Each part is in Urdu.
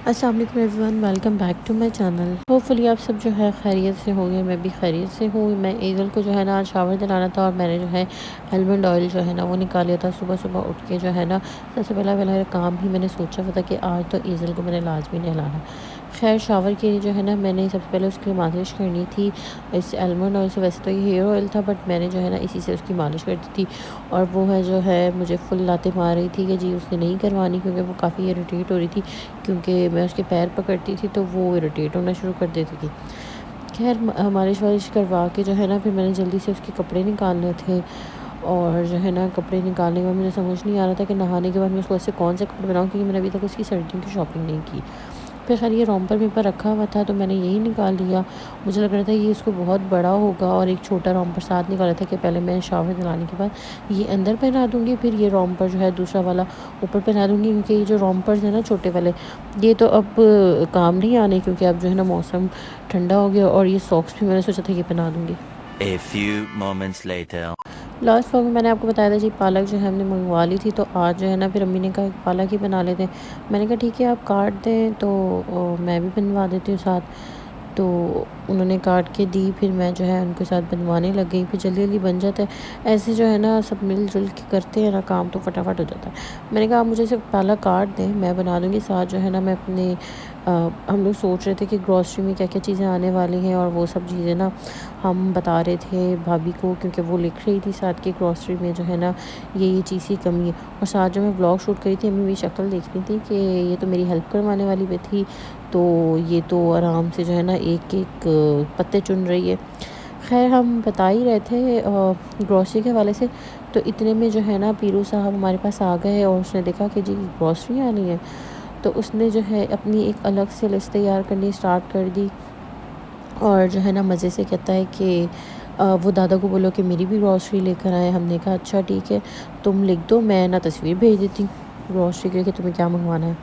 السلام علیکم everyone, welcome back to my channel. Hopefully آپ سب جو ہے خیریت سے ہوں گے، میں بھی خیریت سے ہوں۔ میں ایزل کو جو ہے نا آج شاور دلانا تھا، اور میں نے جو ہے المنڈ آئل جو ہے نا وہ نکال لیا تھا صبح صبح اٹھ کے جو ہے نا۔ سب سے پہلا کام ہی میں نے سوچا ہوا تھا کہ آج تو ایزل کو میں نے لازمی نہلانا۔ خیر شاور کے لیے جو ہے نا میں نے سب سے پہلے اس کی مالش کرنی تھی اس المنڈ آئل سے۔ ویسے تو یہ ہیئر آئل تھا، بٹ میں نے جو ہے نا اسی سے اس کی مالش کر دی تھی، اور وہ ہے جو ہے مجھے فل لاتے مار رہی تھی کہ جی اس نے نہیں کروانی، کیونکہ وہ کافی اریٹیٹ ہو رہی تھی، کیونکہ میں اس کے پیر پکڑتی تھی تو وہ اریٹیٹ ہونا شروع کر دیتی تھی۔ خیر مالش والش کروا کے جو ہے نا پھر میں نے جلدی سے اس کے کپڑے نکالنے تھے، اور جو ہے نا کپڑے نکالنے کے بعد مجھے سمجھ نہیں آ رہا تھا کہ نہانے کے بعد میں اس کو ایسے کون سے کپڑے بناؤں، کیونکہ میں نے ابھی تک اس کی سردیوں کی شاپنگ نہیں کی۔ پھر خیر یہ رومپر میرے پر رکھا ہوا تھا تو میں نے یہی نکال لیا۔ مجھے لگ رہا تھا یہ اس کو بہت بڑا ہوگا، اور ایک چھوٹا رومپر ساتھ نکالا تھا کہ پہلے میں شاور دلانے کے بعد یہ اندر پہنا دوں گی، پھر یہ رومپر جو ہے دوسرا والا اوپر پہنا دوں گی، کیونکہ یہ جو رومپرز ہیں نا چھوٹے والے، یہ تو اب کام نہیں آنے، کیونکہ اب جو ہے نا موسم ٹھنڈا ہو گیا، اور یہ ساکس بھی میں نے سوچا تھا یہ پہنا دوں گی۔ A few moments later. Last وقت میں نے آپ کو بتایا تھا جی پالک جو ہے ہم نے منگوا لی تھی، تو آج جو ہے نا پھر امی نے کہا پالک ہی بنا لیتے ہیں۔ میں نے کہا ٹھیک ہے آپ کاٹ دیں تو میں بھی بنوا دیتی ہوں ساتھ۔ تو انہوں نے کاٹ کے دی، پھر میں جو ہے ان کے ساتھ بنوانے لگ گئی، پھر جلدی جلدی بن جاتا ہے ایسے جو ہے نا، سب مل جل کے کرتے ہیں نا کام تو فٹافٹ ہو جاتا ہے۔ میں نے کہا آپ مجھے صرف پالک کاٹ دیں، میں بنا دوں گی ساتھ جو ہے نا۔ میں اپنے ہم لوگ سوچ رہے تھے کہ گروسری میں کیا کیا چیزیں آنے والی ہیں، اور وہ سب چیزیں نا ہم بتا رہے تھے بھابھی کو، کیونکہ وہ لکھ رہی تھی ساتھ کی گروسری میں جو ہے نا یہ چیز کی کمی ہے۔ اور ساتھ جو میں بلاگ شوٹ کری تھی، امی میری شکل دیکھ رہی تھی کہ یہ تو میری ہیلپ کروانے والی بھی تھی، تو یہ تو آرام سے جو ہے نا ایک ایک پتے چن رہی ہے۔ خیر ہم بتا ہی رہے تھے گروسری کے حوالے سے، تو اتنے میں جو ہے نا پیرو صاحب ہمارے پاس آ گئے، اور اس نے دیکھا کہ جی گروسری آنی ہے، تو اس نے جو ہے اپنی ایک الگ سے لسٹ تیار کرنی اسٹارٹ کر دی، اور جو ہے نا مزے سے کہتا ہے کہ وہ دادا کو بولو کہ میری بھی گروسری لے کر آئے۔ ہم نے کہا اچھا ٹھیک ہے تم لکھ دو، میں نا تصویر بھیج دیتی ہوں گروسری کے کہ تمہیں کیا منگوانا ہے۔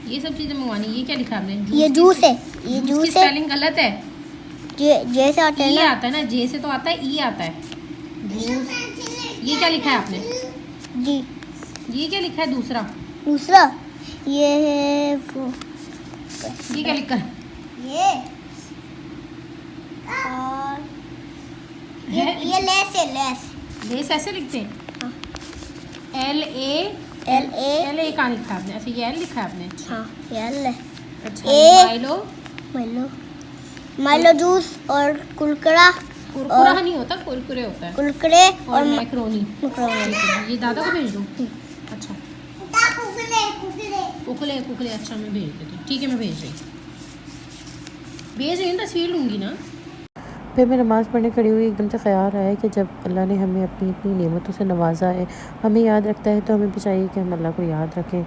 یہ سب چیزیں منگوانی۔ یہ کیا لکھا آپ نے؟ یہ جوس ہے، یہ جوس جوس کی ہے، سپیلنگ غلط ہے۔ جیسے آتا ہے ای نا، آتا ہے نا، جے سے تو آتا ہے، ای آتا ہے جوس۔ یہ کیا لکھا ہے آپ نے؟ جی یہ کیا لکھا ہے دوسرا؟ دوسرا یہ ہے یہ کیا لکھا ہے؟ یہ اور یہ لیس ہے، لیس لیس ایسے لکھتے ہیں؟ ایل اے ایل اے کہاں لکھا ہے آپ نے؟ اچھا یہ ایل لکھا ہے آپ نے۔ ہاں یہ ایل ہے۔ اچھا مائلو مائلو جوس اور کرکرا کرکرا نہیں ہوتا، کرکرے ہوتا ہے، کرکرے اور میکرونی۔ میکرونی۔ یہ دادا کو بھیج دوں؟ اچھا ککلے اچھا میں بھیج دیتی ہوں، ٹھیک ہے میں بھیج رہی ہوں، تصویر لوں گی نا۔ پھر میں نماز پڑھنے کھڑی ہوئی، ایک دم سے خیال آیا کہ جب اللہ نے ہمیں اپنی اتنی نعمتوں سے نوازا ہے، ہمیں یاد رکھتا ہے، تو ہمیں بھی چاہیے کہ ہم اللہ کو یاد رکھیں۔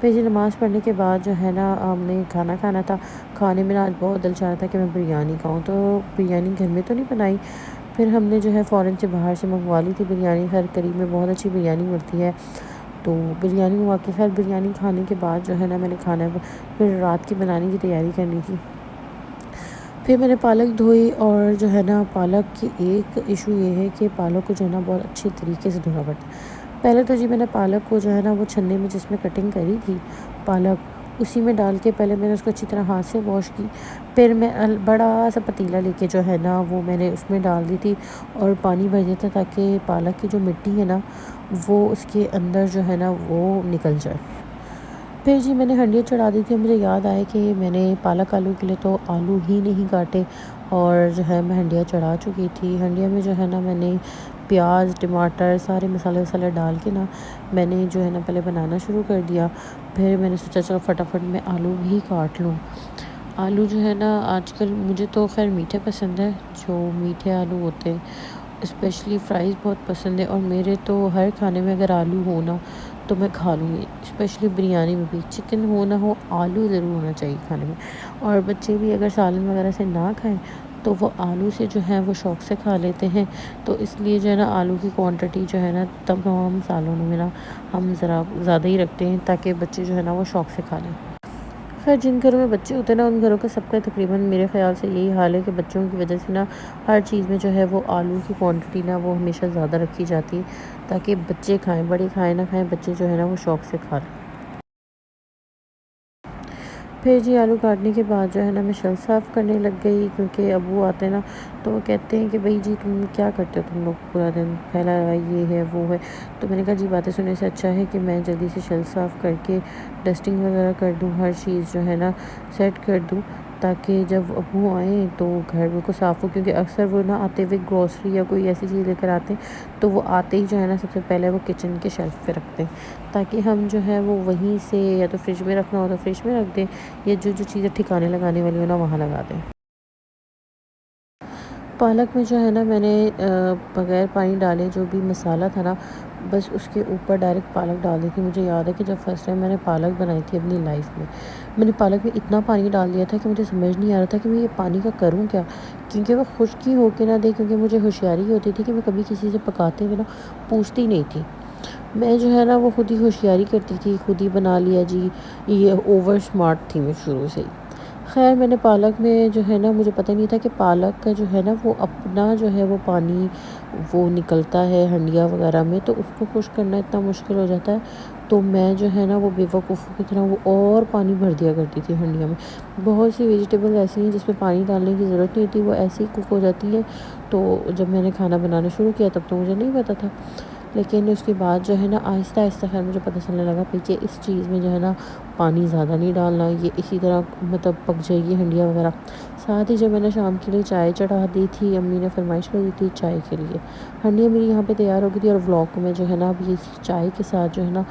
پھر جی نماز پڑھنے کے بعد جو ہے نا ہم نے کھانا کھانا تھا۔ کھانے میں آج بہت دل چاہ رہا تھا کہ میں بریانی کھاؤں، تو بریانی گھر میں تو نہیں بنائی، پھر ہم نے جو ہے فوراً سے باہر سے منگوا لی تھی بریانی۔ ہر قریب میں بہت اچھی بریانی ملتی ہے، تو بریانی منگوا کے خیر بریانی کھانے کے بعد جو ہے نا میں نے کھانا پھر رات کی بنانے کی تیاری کرنی تھی۔ پھر میں نے پالک دھوئی، اور جو ہے نا پالک کی ایک ایشو یہ ہے کہ پالک کو جو ہے نا بہت اچھے طریقے سے دھونا پڑتا ہے۔ پہلے تو جی میں نے پالک کو جو ہے نا وہ چھننے میں جس میں کٹنگ کری تھی پالک، اسی میں ڈال کے پہلے میں نے اس کو اچھی طرح ہاتھ سے واش کی، پھر میں بڑا سا پتیلا لے کے جو ہے نا وہ میں نے اس میں ڈال دی تھی، اور پانی بھر دیا تھا تاکہ پالک کی جو مٹی ہے نا وہ اس کے اندر جو ہے نا وہ نکل جائے۔ پھر جی میں نے ہنڈیاں چڑھا دی تھی، مجھے یاد آئے کہ میں نے پالک آلو کے لیے تو آلو ہی نہیں کاٹے، اور جو ہے میں ہنڈیاں چڑھا چکی تھی۔ ہنڈیا میں جو ہے نا میں نے پیاز ٹماٹر سارے مسالے وسالے ڈال کے نا میں نے جو ہے نا پہلے بنانا شروع کر دیا۔ پھر میں نے سوچا چلو فٹافٹ میں آلو بھی کاٹ لوں۔ آلو جو ہے نا آج کل مجھے تو خیر میٹھے پسند ہے، جو میٹھے آلو ہوتے ہیں، اسپیشلی فرائز بہت پسند ہے، اور میرے تو ہر کھانے میں اگر آلو ہو نا تو میں کھا لوں گی، اسپیشلی بریانی میں بھی، چکن ہو نہ ہو آلو ضرور ہونا چاہیے کھانے میں۔ اور بچے بھی اگر سالن وغیرہ سے نہ کھائیں تو وہ آلو سے جو ہے وہ شوق سے کھا لیتے ہیں، تو اس لیے جو ہے نا آلو کی کوانٹٹی جو ہے نا تمام سالنوں میں نا ہم ذرا زیادہ ہی رکھتے ہیں، تاکہ بچے جو ہے نا وہ شوق سے کھا لیں۔ خیر جن گھروں میں بچے ہوتے ہیں نا ان گھروں کا سب کا تقریباً میرے خیال سے یہی حال ہے کہ بچوں کی وجہ سے نا ہر چیز میں جو ہے وہ آلو کی کوانٹٹی نا وہ ہمیشہ زیادہ رکھی جاتی ہے تاکہ بچے کھائیں، بڑے کھائیں نہ کھائیں، بچے جو ہے نا وہ شوق سے کھا لیں۔ پھر جی آلو کاٹنے کے بعد جو ہے نا میں شیل صاف کرنے لگ گئی، کیونکہ ابو آتے ہیں نا تو وہ کہتے ہیں کہ بھئی جی تم کیا کرتے ہو تم لوگ پورا دن پھیلا ہے، یہ ہے وہ ہے۔ تو میں نے کہا جی باتیں سننے سے اچھا ہے کہ میں جلدی سے شیل صاف کر کے ڈسٹنگ وغیرہ کر دوں، ہر چیز جو ہے نا سیٹ کر دوں تاکہ جب ابو آئیں تو گھر بالکل صاف ہو، کیونکہ اکثر وہ نا آتے ہوئے گروسری یا کوئی ایسی چیز لے کر آتے ہیں تو وہ آتے ہی جو ہے نا سب سے پہلے وہ کچن کے شیلف پہ رکھتے ہیں تاکہ ہم جو ہے وہ وہیں سے یا تو فریج میں رکھنا ہو تو فریج میں رکھ دیں یا جو چیزیں ٹھکانے لگانے والی ہو نا وہاں لگا دیں۔ پالک میں جو ہے نا میں نے بغیر پانی ڈالے جو بھی مسالہ تھا نا بس اس کے اوپر ڈائریکٹ پالک ڈال دی تھی۔ مجھے یاد ہے کہ جب فرسٹ ٹائم میں نے پالک بنائی تھی اپنی لائف میں نے پالک میں اتنا پانی ڈال دیا تھا کہ مجھے سمجھ نہیں آ رہا تھا کہ میں یہ پانی کا کروں کیا، کیونکہ وہ خشکی ہو کے نہ دے، کیونکہ مجھے ہوشیاری ہوتی تھی کہ میں کبھی کسی سے پکاتے ہوئے نا پوچھتی نہیں تھی، میں جو ہے نا وہ خود ہی ہوشیاری کرتی تھی، خود ہی بنا لیا جی، یہ اوور سمارٹ تھی میں شروع سے ہی۔ خیر میں نے پالک میں جو ہے نا مجھے پتہ نہیں تھا کہ پالک کا جو ہے نا وہ اپنا جو ہے وہ پانی وہ نکلتا ہے ہنڈیا وغیرہ میں، تو اس کو خشک کرنا اتنا مشکل ہو جاتا ہے، تو میں جو ہے نا وہ بے وقوفوں کی طرح وہ اور پانی بھر دیا کرتی تھی ہنڈیا میں۔ بہت سی ویجیٹیبل ایسی ہیں جس میں پانی ڈالنے کی ضرورت نہیں ہوتی، وہ ایسی کوک ہو جاتی ہے، تو جب میں نے کھانا بنانا شروع کیا تب تو مجھے نہیں پتہ تھا، لیکن اس کے بعد جو ہے نا آہستہ آہستہ خیر مجھے پتہ چلنے لگا کہ اس چیز میں جو ہے نا پانی زیادہ نہیں ڈالنا، یہ اسی طرح مطلب پک جائے گی ہنڈیا وغیرہ۔ ساتھ ہی جب میں نے شام کے لیے چائے چڑھا دی تھی، امی نے فرمائش کر دی تھی چائے کے لیے، ہنڈیا میری یہاں پہ تیار ہو گئی تھی، اور ولاگ کو میں جو ہے نا اب یہ چائے کے ساتھ جو ہے نا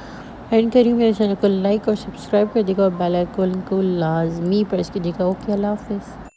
اینڈ کری ہوں۔ میرے چینل کو لائک اور سبسکرائب کر دیجیے گا اور بیل آئیکن کو لازمی پریس کیجیے گا۔ اوکے، اللہ حافظ۔